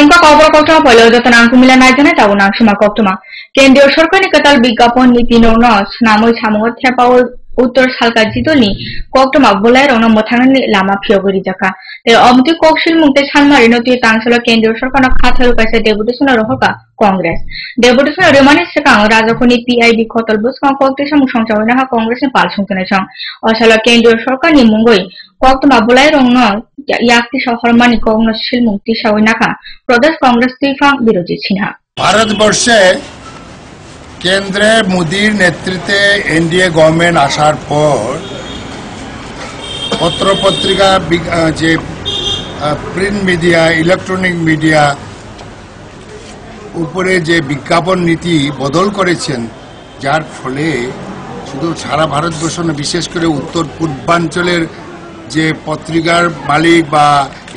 Tungka kobor koktuma polo joton angkumila najana tahu nangsima koktuma. Kendriyo সরকার নিকটাল বিজ্ঞাপন নীতি নস নামই সামুত থেপাও উত্তর সালকা জিতনি কোক্টমা বলাই রং মথাংনি লামা ফিয়গরি জাকা তে অমতি কোকশিল মুক্তে ছানমারি নতি তাংসল কেন্দ্রীয় সরকার খাথারু কাছে ডেপুটেশন রহকা কংগ্রেস ডেপুটেশন রিমানি সেকাং রাজকনি পিআইবি খতল বসকাং কোকতে সামু সংচালনা হা কংগ্রেসের পাল সংতনে সং অসাল কেন্দ্রীয় সরকার নি মুঙ্গই কোক্টমা বলাই রং ইয়াক্তি সহরমানি কংগ্রেস শিলমুক্তি সাউনাকা প্রদেশ কংগ্রেস তিফাং বিরোধী ছিনা ভারতবর্ষে কেন্দ্রে মোদীর নেতৃত্বে এনডিএ গভর্নমেন্ট আসার পর পত্রপত্রিকা যে প্রিন্ট মিডিয়া ইলেকট্রনিক মিডিয়া উপরে যে বিজ্ঞাপন নীতি বদল করেছেন যার ফলে শুধু সারা ভারতবর্ষ না বিশেষ করে উত্তর পূর্বাঞ্চলের যে পত্রিকার মালিক বা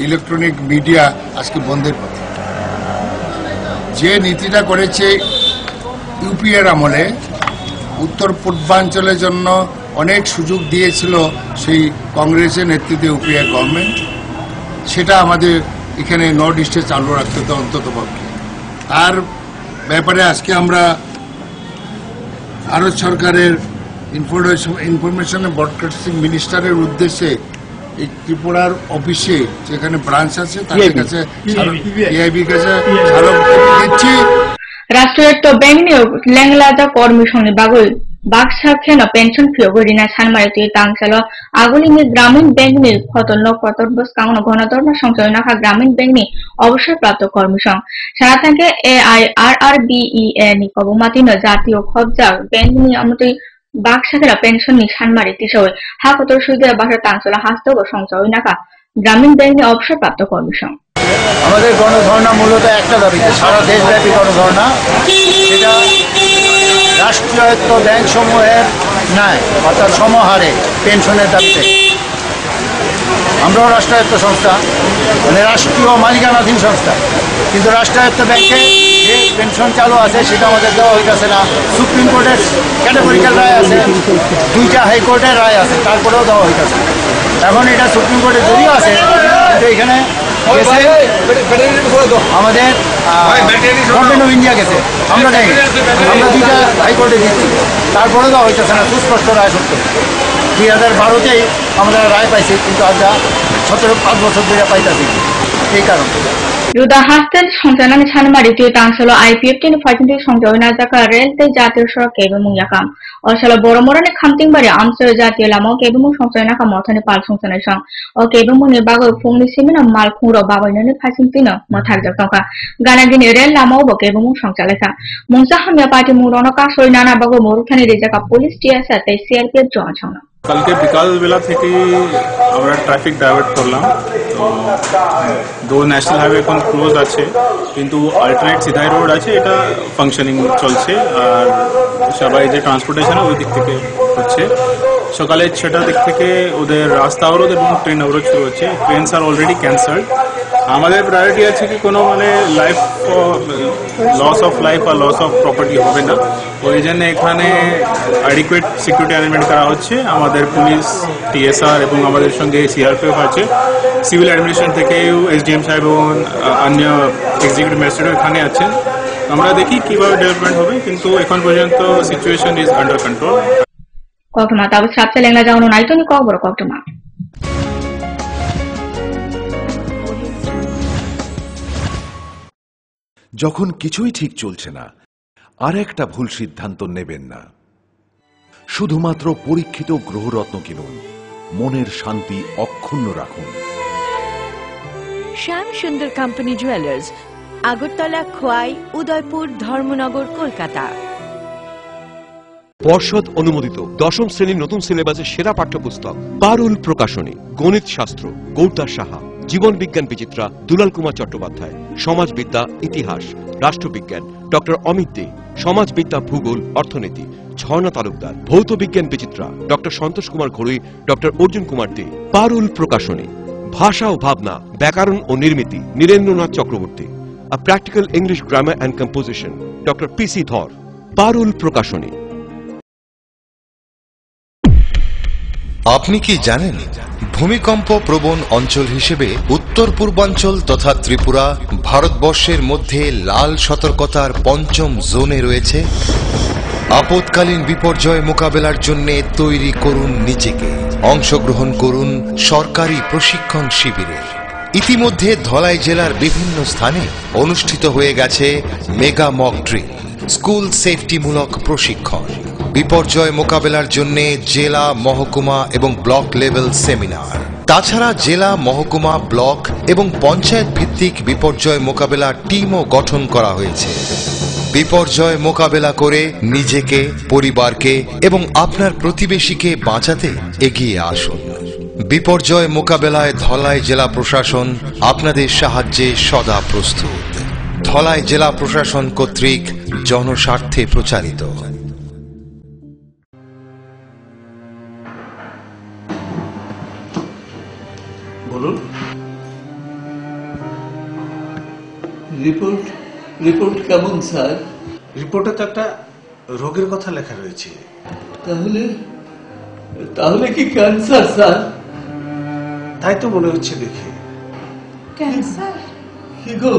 ইলেকট্রনিক মিডিয়া আজকে বন্ধের পথে যে নীতিটা করেছে ইউপিএর আমলে উত্তর পূর্বাঞ্চলের জন্য অনেক সুযোগ দিয়েছিল সেই কংগ্রেসের নেতৃত্বে ইউপিএ গভর্নমেন্ট সেটা আমাদের এখানে নর্থ ইস্টে চালু রাখতে তো অন্তত পক্ষে তার ব্যাপারে আজকে আমরা ভারত সরকারের ইনফরমেশন ব্রডকাস্টিং মিনিস্টারের উদ্দেশ্যে এই ত্রিপুরার অফিসে যেখানে ব্রাঞ্চ আছে তাদের কাছে পিআইবির কাছে স্মারক দিচ্ছি রাষ্ট্রায়ত্ত ব্যাংক নিয়োগ লেংলাজা কর্মীসংনি বাগুল বাক্সাখেন পেনশন ফিয়গরিনা সানমারিতি তাংসাল আগুলিনি গ্রামীণ ব্যাংক নি খতল কতর্বস কাউন গণধর্ম সংচালনাখা গ্রামীণ ব্যাংক নি অবসরপ্রাপ্ত কর্মীসং সারাথাকে AIRRBEA নি কবমাতিন জাতীয় খবজা ব্যাংক নি আমতি বাক্সাখেরা পেনশন নি সানমারিতি সহ হাকতর সুবিধা বাসা তাংসাল হাস্তব সংচালনাখা গ্রামীণ ব্যাংক নি অবসরপ্রাপ্ত কর্মীসং আমাদের গণধর্ণা মূলত একটা দাবিতে সারা দেশব্যাপী গণধর্ণা সেটা রাষ্ট্রায়ত্ত ব্যাংক সমূহের ন্যায় অর্থাৎ সমহারে পেনশনের দাবিতে আমরাও রাষ্ট্রায়ত্ত সংস্থা মানে রাষ্ট্রীয় মালিকানাধীন সংস্থা কিন্তু রাষ্ট্রায়ত্ত ব্যাংকে যে পেনশন চালু আছে সেটা আমাদের দেওয়া হইতেছে না সুপ্রিম কোর্টের ক্যাটেগরিক্যাল রায় আছে দুইটা হাইকোর্টের রায় আছে তারপরেও দেওয়া হইতেছে এখন এটা সুপ্রিম কোর্টে যদিও আছে কিন্তু এখানে আমাদের গভর্নমেন্ট অফ ইন্ডিয়া গেছে আমরা নেই আমরা দুইটা হাইকোর্টে দিচ্ছি তারপরে দেওয়া হইতেছে না সুস্পষ্ট রায় সত্য 2012-তেই আমরা রায় পাইছি কিন্তু আমরা 5 বছর ধরে পাইতেছি এই কারণে Yuda Hastel সংচালনা ছানমারিতি তাংসল IPF টিন ফাইটিং সংচালনা জাকা রেলতে জাতীয় সড়ক কেবমুং ইয়াকাম অসল বড়মরনে খামতিংবারে আমসর জাতীয় লামাও কেবমুং সংচালনা কা মথনে পাল সংচালনা সং ও কেবমুং নি বাগো ফুংনি সিমিনা মাল খুঁরো বাবাইননি ফাইসিং তিন মথাক জাকা গানাদিনি রেল লামাও ব কেবমুং সংচালনা মুংসা হামিয়া পার্টি মুরনো কা সইনানা বাগো মরুথানি রেজাকা পুলিশ টিএসআর তাই সিআরপিএফ জনছনা কালকে বিকাল বেলা থেকে আমরা ট্রাফিক ডাইভার্ট করলাম তো ন্যাশনাল হাইওয়ে এখন ক্লোজ আছে কিন্তু অল্টারনেট সিধাই রোড আছে এটা ফাংশনিং চলছে আর সবাই যে ট্রান্সপোর্টেশন ওই দিক থেকে হচ্ছে সকালে 6টার দিক থেকে ওদের রাস্তা অবরোধ এবং ট্রেন অবরোধ শুরু হচ্ছে ট্রেনস আর অলরেডি ক্যান্সেলড আমাদের প্রায়োরিটি আছে কি কোনো মানে লাইফ লস অফ লাইফ আর লস অফ প্রপার্টি হবে না ওই জন্য এখানে অ্যাডিকুয়েট সিকিউরিটি অ্যারেঞ্জমেন্ট করা হচ্ছে আমাদের পুলিশ টিএসআর এবং আমাদের সঙ্গে সিআরপিএফ আছে সিভিল অ্যাডমিনিস্ট্রেশন থেকেও এসডিএম সাহেব এবং অন্য এক্সিকিউটিভ ম্যাজিস্ট্রেট এখানে আছেন আমরা দেখি কিভাবে ডেভেলপমেন্ট হবে কিন্তু এখন পর্যন্ত সিচুয়েশন ইজ আন্ডার কন্ট্রোল কক্টমা তবে সাবসে লেংলা যাওনো নাইতনি কবর কক্টমা যখন কিছুই ঠিক চলছে না আর একটা ভুল সিদ্ধান্ত নেবেন না শুধুমাত্র পরীক্ষিত গ্রহরত্ন কিনুন মনের শান্তি অক্ষুণ্ণ রাখুন শ্যাম সুন্দর কোম্পানি জুয়েলার্স আগরতলা খোয়াই উদয়পুর ধর্মনগর কলকাতা পর্ষদ অনুমোদিত 10ম শ্রেণীর নতুন সিলেবাসের সেরা পাঠ্যপুস্তক পারুল প্রকাশনী গণিত শাস্ত্র গৌতার সাহা জীবন বিজ্ঞান বিচিত্রা দুলাল কুমার চট্টোপাধ্যায় সমাজবিদ্যা ইতিহাস রাষ্ট্রবিজ্ঞান ডক্টর অমিত দে সমাজবিদ্যা ভূগোল অর্থনীতি ঝর্ণা তালুকদার ভৌত বিজ্ঞান বিচিত্রা ডক্টর সন্তোষ কুমার ঘড়ুই ডক্টর অর্জুন কুমার দে পারুল প্রকাশনী ভাষা ও ভাবনা ব্যাকরণ ও নির্মিতি Nirendranath Chakraborty a practical English grammar and composition doctor PC Dhar Parul প্রকাশনী আপনি কি জানেন ভূমিকম্প প্রবণ অঞ্চল হিসেবে উত্তর পূর্বাঞ্চল তথা ত্রিপুরা ভারতবর্ষের মধ্যে লাল সতর্কতার পঞ্চম জোনে রয়েছে। আপৎকালীন বিপর্যয় মোকাবেলার জন্য তৈরি করুন নিজেকে, অংশগ্রহণ করুন সরকারি প্রশিক্ষণ শিবিরে। ইতিমধ্যে ধলাই জেলার বিভিন্ন স্থানে অনুষ্ঠিত হয়ে গেছে মেগা মক ড্রিল, স্কুল সেফটিমূলক প্রশিক্ষণ, বিপর্যয় মোকাবেলার জন্য জেলা, মহকুমা এবং ব্লক লেভেল সেমিনার। তাছাড়া জেলা, মহকুমা, ব্লক এবং পঞ্চায়েত ভিত্তিক বিপর্যয় মোকাবেলা টিমও গঠন করা হয়েছে। বিপর্যয় মোকাবেলা করে নিজেকে, পরিবারকে এবং আপনার প্রতিবেশীকে বাঁচাতে এগিয়ে আসুন। বিপর্যয় মোকাবেলায় ধলাই জেলা প্রশাসন আপনাদের সাহায্যে সদা প্রস্তুত। ধলাই জেলা প্রশাসন কর্তৃক জনস্বার্থে প্রচারিত। বলুন। রিপোর্ট কেমন স্যার? রিপোর্টে তো একটা রোগের কথা লেখা রয়েছে। তাহলে কি ক্যান্সার স্যার? তাই তো মনে হচ্ছে দেখে। ক্যান্সার? কি গো,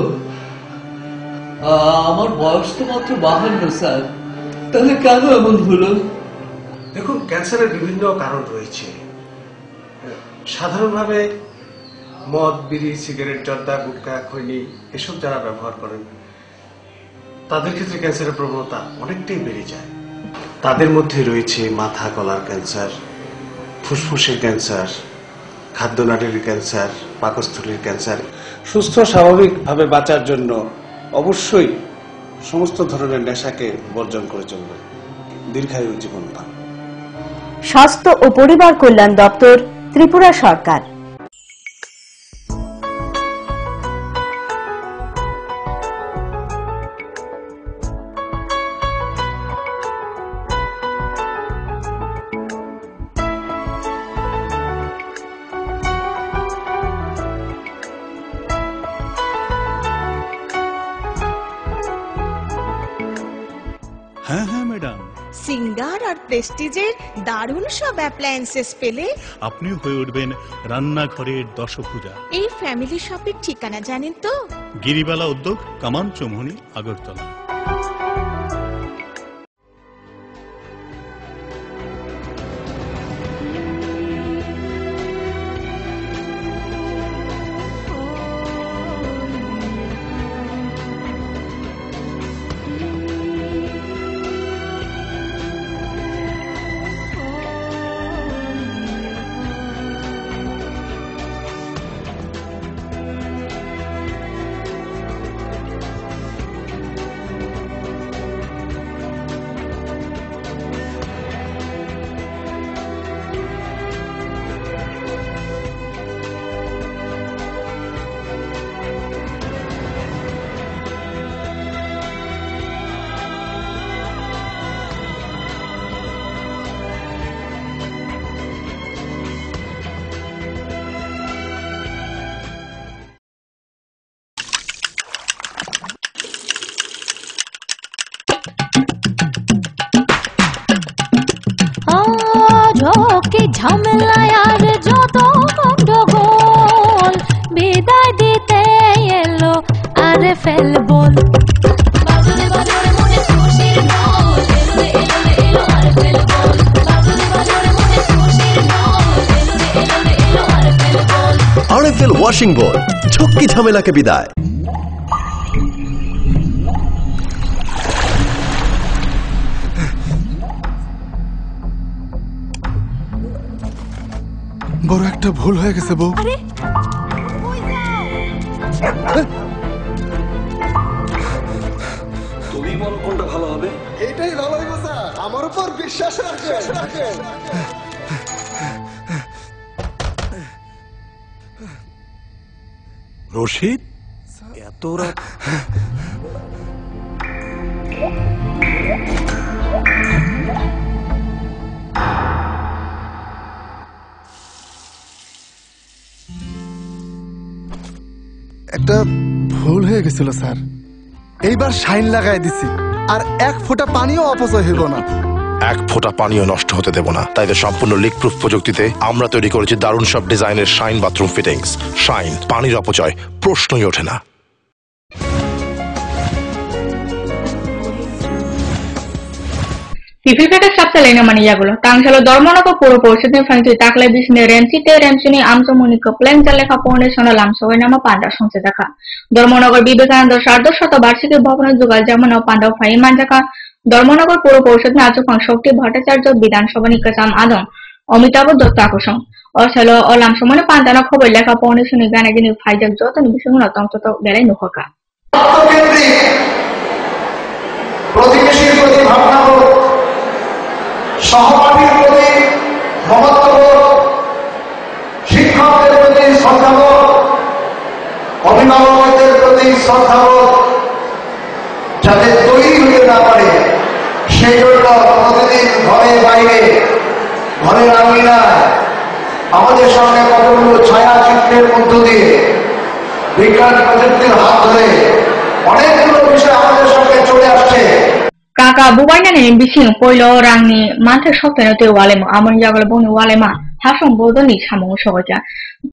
আমার বয়স তো মাত্র 52 স্যার, তাহলে কেন এমন হলো? দেখুন, ক্যান্সারের বিভিন্ন কারণ রয়েছে। সাধারণভাবে মদ, বিড়ি, সিগারেট, জর্দা, গুটখা, খৈনি এসব যারা ব্যবহার করেন তাদের ক্ষেত্রে ক্যান্সারের প্রবণতা অনেকটাই বেড়ে যায়। তাদের মধ্যে রয়েছে মাথা গলার ক্যান্সার, ফুসফুসের ক্যান্সার, খাদ্যনালীর ক্যান্সার, পাকস্থলীর ক্যান্সার। সুস্থ স্বাভাবিকভাবে বাঁচার জন্য অবশ্যই সমস্ত ধরনের নেশাকে বর্জন করে চলবে, দীর্ঘায়ু জীবন পান। স্বাস্থ্য ও পরিবার কল্যাণ দপ্তর, ত্রিপুরা সরকার। হ্যাঁ হ্যাঁ ম্যাডাম, সিঙ্গার আর প্রেস্টিজের দারুণ সব অ্যাপ্লায়েন্সেস পেলে আপনিও হয়ে উঠবেন রান্নাঘরের দশভুজা। এই ফ্যামিলি শপের ঠিকানা জানেন তো? গিরিবালা উদ্যোগ, কামান চৌমুহনী, আগরতলা। ঝামেলায় আর যত গন্ডগোল বিদায় দিতে এলো আরে ফেলবল। আরএফএল ওয়াশিং বল, ঝক্কি ঝামেলাকে বিদায়। বড় একটা ভুল হয়ে গেছে বউ। তুমি বলো কোনটা ভালো হবে? এটাই ভালো হইব স্যার, আমার উপর বিশ্বাস রাখেন। রশিদ, এত রাত? একটা ভুল হয়ে গেছিল স্যার, এইবার শাইন লাগাই দিছি আর এক ফোঁটা পানিও অপচয় হইব না। এক ফোঁটা পানিও নষ্ট হতে দেব না। তাই তো সম্পূর্ণ লিক প্রুফ প্রযুক্তিতে আমরা তৈরি করেছি দারুণ সব ডিজাইনের শাইন বাথরুম ফিটিংস। শাইন, পানির অপচয় প্রশ্নই ওঠে না। Pipilkata sapsalena maniyagulo tangsalo dormonoko puro porsidne fangti taklai bisne remsite remsuni amsomuni koplen jalekha foundation lamsoy nama panda songse dakha dormonogor Vivekananda সার্ধশত বার্ষিকী ভবনের যোগাল যেমন পান্ডব ফাই মানজাকা ধর্মনগর পৌর পরিষদ আচুকাং শক্তি ভট্টাচার্য বিধানসভা নিকাচাম আদং অমিতাভ দত্ত আকর্ষণ অসল অলাম সমনে পান্তানা খবর লেখা ফাউন্ডেশনের গানাগিনি ফাইজাক যত বিষয়গুলো তন্তত গেলে নুখকা প্রতিবেশীর প্রতি ভাবনাবোধ, সহপাঠীর প্রতি মমত্ববোধ, শিক্ষকদের প্রতি শ্রদ্ধাবোধ, অভিভাবকদের প্রতি শ্রদ্ধাবোধ যাতে তৈরি হতে না পারে সেই জন্য প্রতিদিন ঘরে বাইরে ঘরের আঙিনায় আমাদের সঙ্গে কতগুলো ছায়াচিত্রের মধ্য দিয়ে বিজ্ঞান প্রযুক্তির হাত ধরে অনেকগুলো বিষয় আমাদের সঙ্গে চলে আসছে। Kaka bubanyan ni bising poilo rangni manthe sokene te walema amon jagala boni walema hasong bodoni samong soja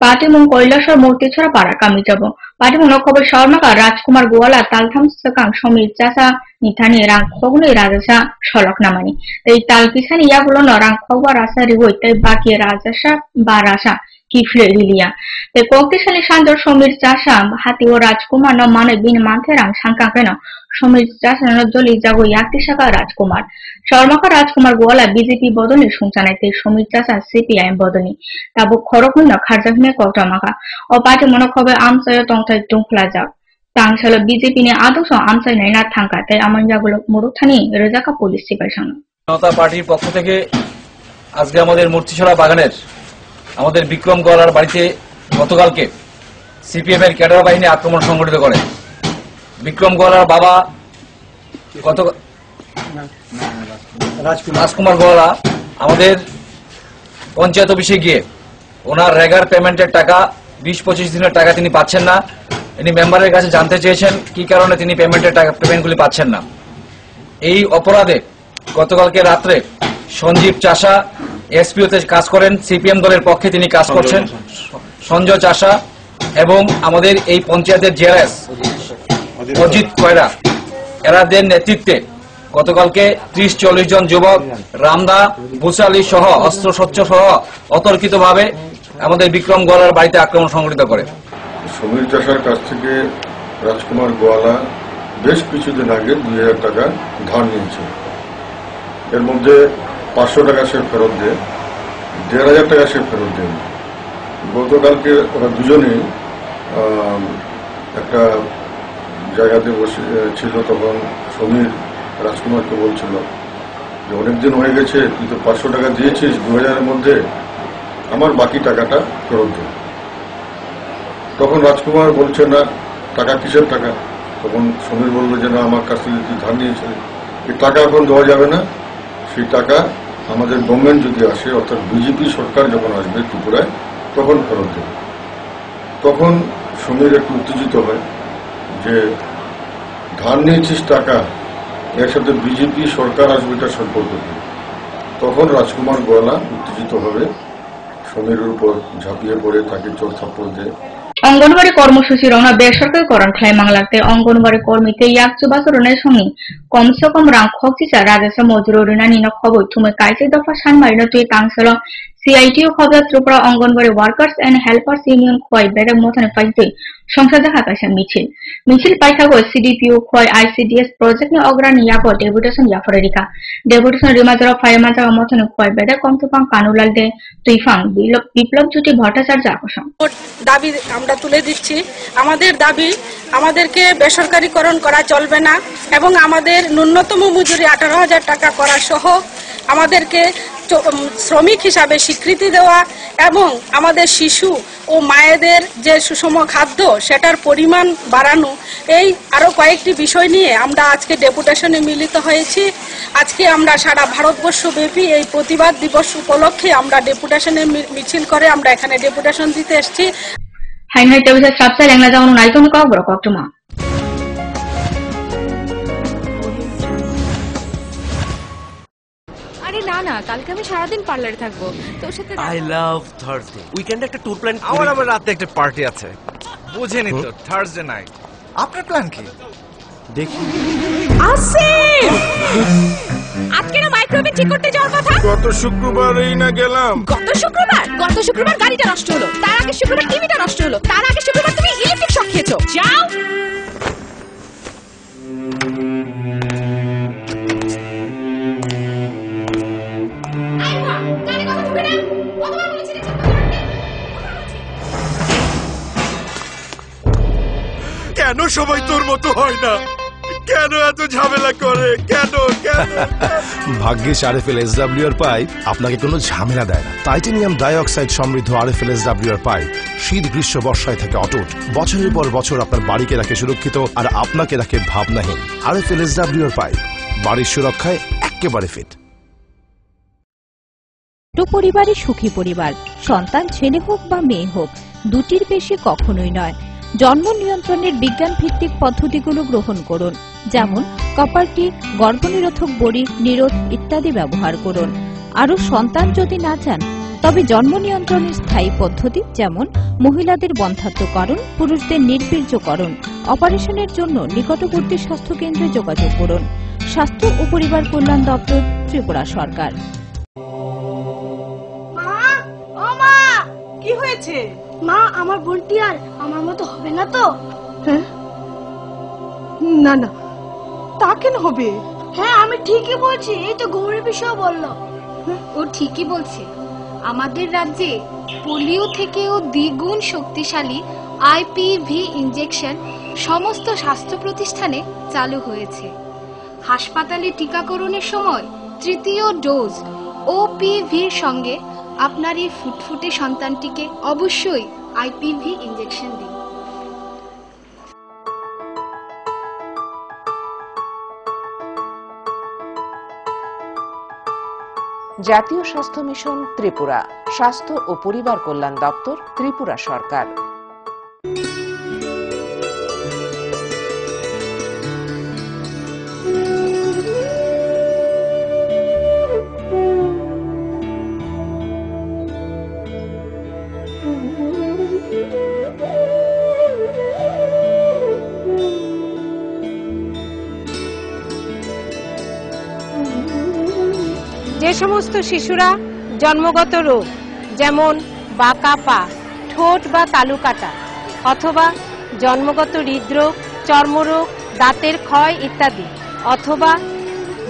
pati mung koilashor murti chora para kami jabo pati mung khobor sharma ka rajkumar goala taltham sakang somir chasa nithani rang khogni rajasa sholok namani ei tal kisani yagulo norang khogwa rasa riwoi tai baki rajasa barasa kifle rilia te koktisali sanjor somir chasa hati o rajkumar no mane bin manthe rang sangka kena Samir চাষানোর Jolly জাগো ইয়াক্তি শাখা রাজকুমার শর্মাকা রাজকুমার গোয়ালা BJP বদলি শুনচানাইতে সমীর চাষা CPIM বদলি তাবো খরকুন্ন খারজাহনে কটমাকা ও party মনখবে আমসায় টংথাই টুংখলা যাও তাংসালো BJP নে আদর্শ আমসায় নাই না থাঙ্কা তাই আমন জাগুলো মুরুথানি রেজাকা পুলিশ সিপাইশন জনতা পার্টির পক্ষ থেকে আজকে আমাদের মূর্তিছড়া বাগানের আমাদের বিক্রম গোয়ালার বাড়িতে গতকালকে সিপিএম এর ক্যাডার বাহিনী আক্রমণ সংঘটিত করে। বিক্রম গোয়ালার বাবা গত রাজকুমার গোয়ালা আমাদের পঞ্চায়েত অফিসে গিয়ে ওনার রেগার পেমেন্টের টাকা 20-25 দিনের টাকা তিনি পাচ্ছেন না। তিনি মেম্বারের কাছে জানতে চেয়েছেন কি কারণে তিনি পেমেন্টগুলি পাচ্ছেন না। এই অপরাধে গতকালকে রাত্রে সঞ্জীব চাষা এসপিওতে কাজ করেন, সিপিএম দলের পক্ষে তিনি কাজ করছেন, সঞ্জয় চাষা এবং আমাদের এই পঞ্চায়েতের জেআরএস অজিত কয়রা এরাদের নেতৃত্বে গতকালকে 30-40 জন যুবক রামদা বুসালি সহ অস্ত্রশস্ত্র সহ অতর্কিতভাবে আমাদের বিক্রম গোয়ালার বাড়িতে আক্রমণ সংঘটিত করে। সমীর চাষার কাছ থেকে রাজকুমার গোয়ালা বেশ কিছুদিন আগে 2000 টাকা ধার নিয়েছে। এর মধ্যে 500 টাকা সে ফেরত দেয়, 1500 টাকা সে ফেরত দেয়। গতকালকে ওরা দুজনেই একটা জায়গাতে বসে ছিল, তখন সমীর রাজকুমারকে বলছিল যে অনেকদিন হয়ে গেছে, তুই তো 500 টাকা দিয়েছিস 2000-এর মধ্যে, আমার বাকি টাকাটা ফেরত দে। তখন রাজকুমার বলছে না, টাকা কিসের টাকা? তখন সমীর বললো যে না, আমার কাছ থেকে তুই ধার নিয়েছিলি, এই টাকা এখন দেওয়া যাবে না, সেই টাকা আমাদের গভর্নমেন্ট যদি আসে, অর্থাৎ বিজেপি সরকার যখন আসবে ত্রিপুরায়, তখন ফেরত দেবে। তখন সমীর একটু উত্তেজিত হয় যে ধার নিয়েছিস টাকা, এর সাথে বিজেপি সরকার আসবে, এটা সম্পর্ক কি? তখন রাজকুমার গোয়ালা উত্তেজিতভাবে সমীরের উপর ঝাঁপিয়ে পড়ে তাকে চোর থাপ্পড় দেয়। অঙ্গনবাড়ি কর্মসূচি রওনা বেসরকারিকরণ খাইমাংলাতে অঙ্গনবাড়ি কর্মীতে ইয়াকচু বাসরনের সঙ্গে কমসে কম রাং খকচিসা রাজস্ব মজুর রিনানি খবর থুমে কাইসে দফা সানমারিনো তুই কাংসল সিআইটিও খবর Tripura anganwadi workers and helpers union Khowai বেড়ে মথানে পাইতে সংসদ দেখা কাছে মিছিল পাইথাগো সিডিপিও খোয়াই আইসিডিএস প্রজেক্ট নি অগ্রানি ইয়াগো ডেপুটেশন জাফরেরিকা ডেপুটেশন রিমাজরা ফাইমাজা মথানে খোয়াই বেড়ে কমতুপাং কানুলাল দে তুইফাং বিপ্লব জ্যোতি ভট্টাচার্য আকর্ষণ দাবি আমরা তুলে দিচ্ছি। আমাদের দাবি, আমাদেরকে বেসরকারিকরণ করা চলবে না এবং আমাদের ন্যূনতম মজুরি 18,000 টাকা করা সহ আমাদেরকে শ্রমিক হিসাবে স্বীকৃতি দেওয়া এবং আমাদের শিশু ও মায়েদের যে সুষম খাদ্য সেটার পরিমাণ বাড়ানো, এই আরো কয়েকটি বিষয় নিয়ে আমরা আজকে ডেপুটেশনে মিলিত হয়েছি। আজকে আমরা সারা ভারতবর্ষ ব্যাপী এই প্রতিবাদ দিবস উপলক্ষে আমরা ডেপুটেশনে মিছিল করে আমরা এখানে ডেপুটেশন দিতে এসেছি। হাইনাই তেবিসা সাবসা ল্যাংলা যাওন নাইতন কা বড় কক্টমা না, কালকে আমি সারাদিন পার্লারে থাকবো, তোর সাথে আই লাভ থার্সডে। উইকেন্ডে একটা ট্যুর প্ল্যান। আমার রাতে একটা পার্টি আছে, বুঝেনি তো, থার্সডে নাইট। আপনার প্ল্যান কি? দেখি আসিফ, আজকে না মাইক্রোওয়েভ ঠিক করতে যাওয়ার কথা। গত শুক্রবারই না গেলাম। গত শুক্রবার গাড়িটা নষ্ট হলো, তার আগে শুক্রবার টিভিটা নষ্ট হলো, তার আগে শুক্রবার তুমি ইলেকট্রিক শক খেয়েছো। যাও। কেন সবাই তোর মতো হয় না? কেন এত ঝামেলা করে? কেন কেন? ভাগ্যিস আরএফএল এসডব্লিউআর পাইপ আপনাকে কোনো ঝামেলা দেয় না। টাইটানিয়াম ডাইঅক্সাইড সমৃদ্ধ আরএফএল এসডব্লিউআর পাইপ শীত গ্রীষ্ম বর্ষায় থাকে অটুট, বছরের পর বছর আপনার বাড়িকে রাখে সুরক্ষিত আর আপনাকে রাখে ভাবনাহীন। আরএফএল এসডব্লিউআর পাইপ বাড়ির সুরক্ষায় একেবারে ফিট। পরিবারে সুখী পরিবার, সন্তান ছেলে হোক বা মেয়ে হোক, দুটির বেশি কখনোই নয়। জন্ম নিয়ন্ত্রণের বিজ্ঞান ভিত্তিক পদ্ধতিগুলো গ্রহণ করুন, যেমন কপারটি, গর্ভনিরোধক বড়ি, নিরোধ ইত্যাদি ব্যবহার করুন। আরও সন্তান যদি না চান তবে জন্ম নিয়ন্ত্রণের স্থায়ী পদ্ধতি, যেমন মহিলাদের বন্ধ্যাত্বকরণ, পুরুষদের নির্বীর্যকরণ, অপারেশনের জন্য নিকটবর্তী স্বাস্থ্য কেন্দ্রে যোগাযোগ করুন। স্বাস্থ্য ও পরিবার কল্যাণ দপ্তর, ত্রিপুরা সরকার। কি হয়েছে মা? আমার বোনটি আর আমার মতো হবে না তো? না না, তা কেন হবে? হ্যাঁ, আমি ঠিকই বলছি, এই তো গৌরী বিষয় বললো। ও ঠিকই বলছে। আমাদের রাজ্যে পোলিও থেকেও দ্বিগুণ শক্তিশালী আইপিভি ইনজেকশন সমস্ত স্বাস্থ্য প্রতিষ্ঠানে চালু হয়েছে। হাসপাতালে টিকাকরণের সময় তৃতীয় ডোজ ওপিভির সঙ্গে আপনার এই ফুটফুটে সন্তানটিকে অবশ্যই আইপিভি ইনজেকশন দিন। জাতীয় স্বাস্থ্য মিশন ত্রিপুরা, স্বাস্থ্য ও পরিবার কল্যাণ দপ্তর, ত্রিপুরা সরকার। যে সমস্ত শিশুরা জন্মগত রোগ, যেমন বাঁকা পা, ঠোঁট বা তালু কাটা, অথবা জন্মগত হৃদরোগ, চর্মরোগ, দাঁতের ক্ষয় ইত্যাদি, অথবা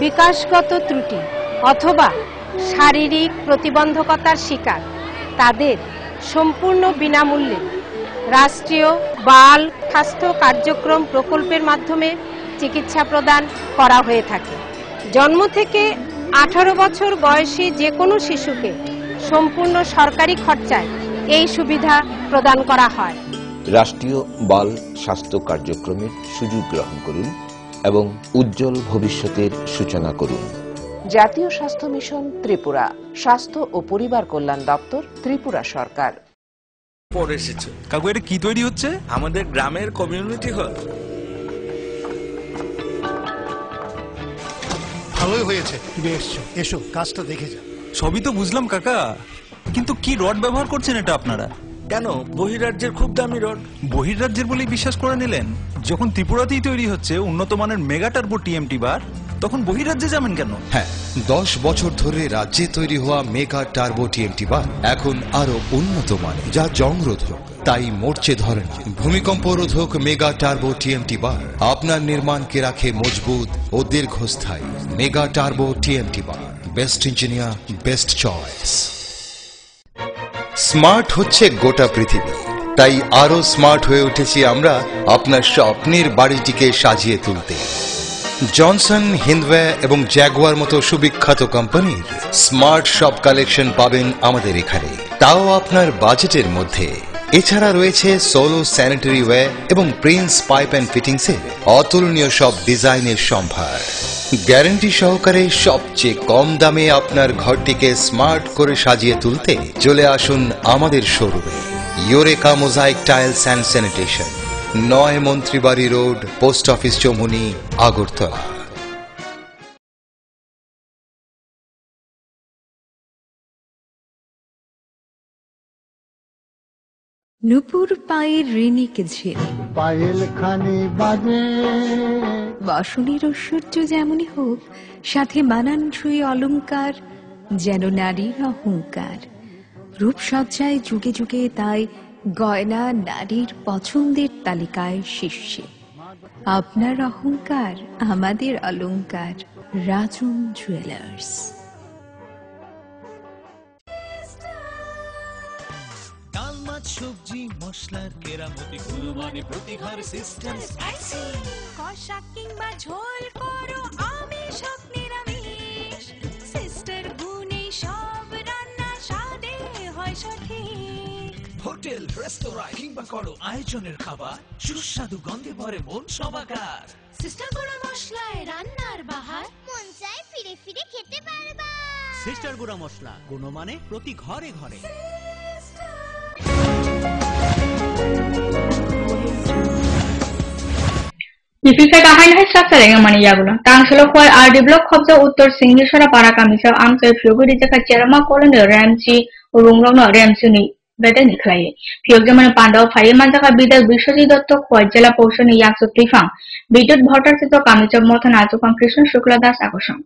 বিকাশগত ত্রুটি অথবা শারীরিক প্রতিবন্ধকতার শিকার, তাদের সম্পূর্ণ বিনামূল্যে রাষ্ট্রীয় বাল স্বাস্থ্য কার্যক্রম প্রকল্পের মাধ্যমে চিকিৎসা প্রদান করা হয়ে থাকে। জন্ম থেকে 18 বছর বয়সী যে কোনো শিশুকে সম্পূর্ণ সরকারি খরচায় এই সুবিধা প্রদান করা হয়। রাষ্ট্রীয় বাল স্বাস্থ্য কার্যক্রমের সুযোগ গ্রহণ করুন এবং উজ্জ্বল ভবিষ্যতের সূচনা করুন। জাতীয় স্বাস্থ্য মিশন ত্রিপুরা, স্বাস্থ্য ও পরিবার কল্যাণ দপ্তর, ত্রিপুরা সরকার। পরে এসেছে কাকু, এটা কি তৈরি হচ্ছে? আমাদের গ্রামের কমিউনিটি হল। ভালোই হয়েছে তুমি এসছো, এসো কাজটা দেখে যা। সবই তো বুঝলাম কাকা, কিন্তু কি রড ব্যবহার করছেন এটা আপনারা? কেন, বহিরাজ্যের খুব দামি রড। বহিরাজ্যের বলেই বিশ্বাস করে নিলেন? যখন ত্রিপুরাতেই তৈরি হচ্ছে উন্নত মানের মেগা টার্বো টিএমটি বার, তখন বহিরাজ্যে যাবেন কেন? হ্যাঁ, 10 বছর ধরে রাজ্যে তৈরি হওয়া মেগা টার্বো টিএমটি বার এখন আরো উন্নত মানের, যা জংরোধক, তাই মরচে ধরেন। ভূমিকম্প রোধক মেগা টার্বো টিএমটি বার আপনার নির্মাণকে রাখে মজবুত ও দীর্ঘস্থায়ী। মেগা টার্বো টিএমটি বার, best engineer, best choice. Smart হচ্ছে গোটা পৃথিবী, তাই আরো স্মার্ট হয়ে উঠেছি আমরা আপনার স্বপ্নের বাড়িটিকে সাজিয়ে তুলতে। জনসন, হিন্দওয়ে এবং জ্যাগুয়ার মতো সুবিখ্যাত কোম্পানির স্মার্ট সব কালেকশন পাবেন আমাদের এখানে, তাও আপনার বাজেটের মধ্যে। এছাড়া রয়েছে সোলো স্যানিটারি ওয়্যার এবং প্রিন্স পাইপ অ্যান্ড ফিটিংসের অতুলনীয় সব ডিজাইনের সম্ভার। গ্যারান্টি সহকারে সবচেয়ে কম দামে আপনার ঘরটিকে স্মার্ট করে সাজিয়ে তুলতে চলে আসুন আমাদের শোরুমে। Eureka mosaic tiles and sanitation, 9 Mantribari road, post office Choumuhani, Agartala. নুপুর পায়ের রেণিকে ঝিল পায়েল খানি বাজে বাসনের ঐশ্বর্য যেমনই হোক, সাথে মানানসই অলংকার, যেন নারীর অহংকার। রূপসজ্জায় যুগে যুগে তাই গয়না নারীর পছন্দের তালিকায় শীর্ষে। আপনার অহংকার আমাদের অলংকার। রাজন জুয়েলার্স। ডাল মাছ সবজি মশলার কেরামতি গুণমানে প্রতি ঘর সিস্টেম স্পাইসি। কষা কিংবা ঝোল করো আমিষ হোক নিরামিষ, সিস্টার গুণে সব রান্না স্বাদে হয় সঠিক। হোটেল রেস্তোরাঁ কিংবা করো আয়োজনের খাবার, সুস্বাদু গন্ধে ভরে মন সবাকার। সিস্টার গুঁড়া মশলায় রান্নার বাহার, মন চায় ফিরে ফিরে খেতে পারবা। সিস্টার গুঁড়া মশলা, গুণমানে প্রতি ঘরে ঘরে। Ifika hai sasa dengan mani yagulo. Tang selo kuai RD Block khobja uttor Singhishara para kamisa amsa Fyoguri jaka Cherama koloni Ramchi urungrongno Ramchi ni beda nikhlai. Fyogja mane Pandao phai manjaka bidak Bishwaji Dotto kuai jela পৌঁছনি 153 বিদ্যুৎ ভট্টাচার্য কামিচক মথন আচকন কৃষ্ণ শুক্লা দাস আকর্ষণ।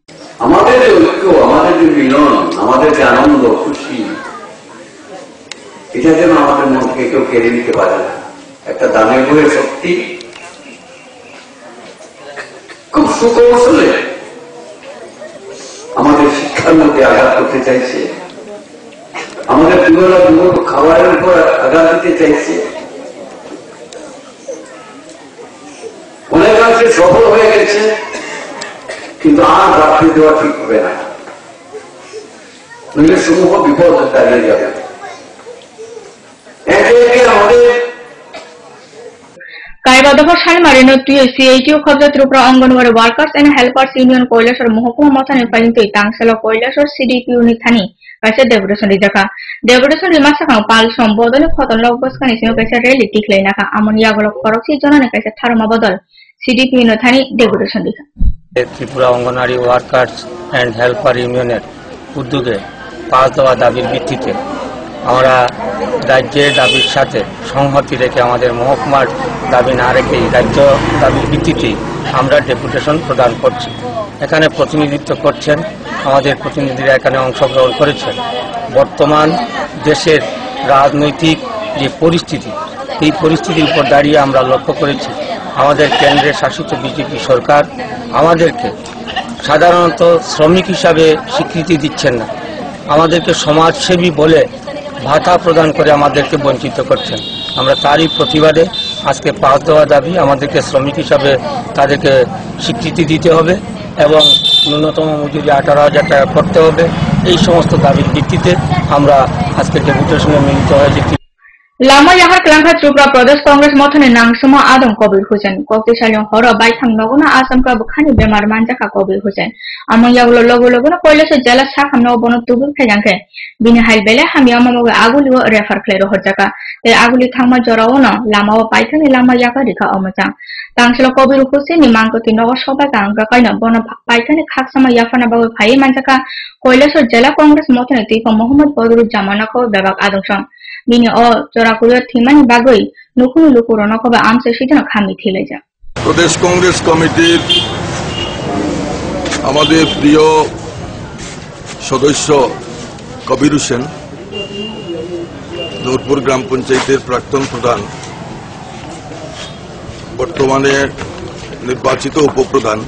আমাদের ঐক্য, আমাদের যে মিলন, আমাদের যে আনন্দ খুশি, এটা যেন আমাদের মনকে কেউ কেড়ে নিতে পারে না। একটা দানের বইয়ের শক্তি খুব সুকৌশলে আমাদের শিক্ষার মধ্যে আঘাত করতে চাইছে, আমাদের দুবেলা দুটো খাবারের উপর আঘাত দিতে চাইছে। অনেকাংশে সফল হয়ে গেছে, কিন্তু আর রাখতে দেওয়া ঠিক হবে না, নইলে সমূহ বিপদ দাঁড়িয়ে যাবে। একে একে আমাদের কাইবাদফর সালমারিনো তুই সিআইটিও খবজা Tripura Anganwadi workers and helpers union কৈলাসর মহকুমা মথানে পাইনতই তাংসেল কৈলাসর সিডিপিউ নি থানি কাছে ডেপুটেশন রিজাকা ডেপুটেশন রিমাসাখাং পাল সম্বোধনে খতন লগবসকানি সিনো কাছে রেলি টিকলাই নাকা আমন ইয়াগলক খরচি জননে কাছে থারমা বদল সিডিপিউ নি থানি ডেপুটেশন দিকা। Tripura Anganwadi workers and helper ইউনিয়নের উদ্যোগে পাঁচ দফা দাবির ভিত্তিতে আমরা রাজ্যের দাবির সাথে সংহতি রেখে আমাদের মহকুমার দাবি না রেখেই রাজ্য দাবির ভিত্তিতে আমরা ডেপুটেশন প্রদান করছি। এখানে প্রতিনিধিত্ব করছেন আমাদের প্রতিনিধিরা, এখানে অংশগ্রহণ করেছেন। বর্তমান দেশের রাজনৈতিক যে পরিস্থিতি, এই পরিস্থিতির উপর দাঁড়িয়ে আমরা লক্ষ্য করেছি আমাদের কেন্দ্রের শাসিত বিজেপি সরকার আমাদেরকে সাধারণত শ্রমিক হিসাবে স্বীকৃতি দিচ্ছেন না, আমাদেরকে সমাজসেবী বলে ভাতা প্রদান করে আমাদেরকে বঞ্চিত করছেন। আমরা তারই প্রতিবাদে আজকে পাঁচ দফা দাবি, আমাদেরকে শ্রমিক হিসাবে তাদেরকে স্বীকৃতি দিতে হবে এবং ন্যূনতম মজুরি 18,000 টাকা করতে হবে। এই সমস্ত দাবির ভিত্তিতে আমরা আজকে ডেপুটেশনে মিলিত হয়েছি। Lama Yahar Klangha Tripura Pradesh Congress Mothane Nangsuma Adam Kobir Hussain, Koktishalyon Horo Baithang Noguna Asam Ka Bukhani Bemar Manjaka Kobir Hussain, Among Yagulo Logo Loguna Koilas Jala Sakam no Bono Tubu Kayanke, Bini Halbele Hamiama Aguli Refer Klero Hojaka, the Aguli Tama Joraona, Lama Python, Lama Yakarika Omata, Tangselo Kobir Hussain, Manko Nova Shobatan, Gakaina, Bona Python, Kaksama Yafana Babu Pai Manjaka, Koilas Jala Congress Mothane Tika Mohammed Bodu Jamanako, Babak Adamsham. Bini o Jorakuyo Thimani Bagoi, Nukunu Lukurona Koba Amsa Shitana Kami Thileja. প্রদেশ কংগ্রেস কমিটির আমাদের প্রিয় সদস্য কবির হোসেন, নূরপুর গ্রাম পঞ্চায়েতের প্রাক্তন প্রধান, বর্তমানে নির্বাচিত উপপ্রধান,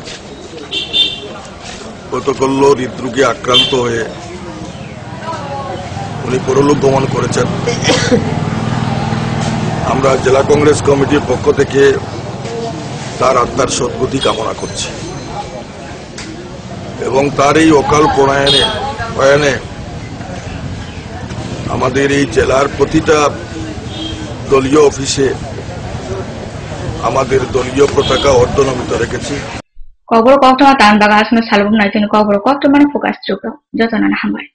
গতকাল হৃদরোগে আক্রান্ত হয়ে উনি পরলোক গমন করেছেন। আমরা জেলা কংগ্রেস কমিটির পক্ষ থেকে তার আত্মার সদ্গতি কামনা করছি এবং তার এই অকাল প্রয়াণে আমাদের এই জেলার প্রতিটা দলীয় অফিসে আমাদের দলীয় পতাকা অর্ধনমিত রেখেছি। কবর কক্টমা তান বাগা আসনে সালবুক নাইছেন কবর কক্টমানে ফোকাস চুপ যতনা হামবাই।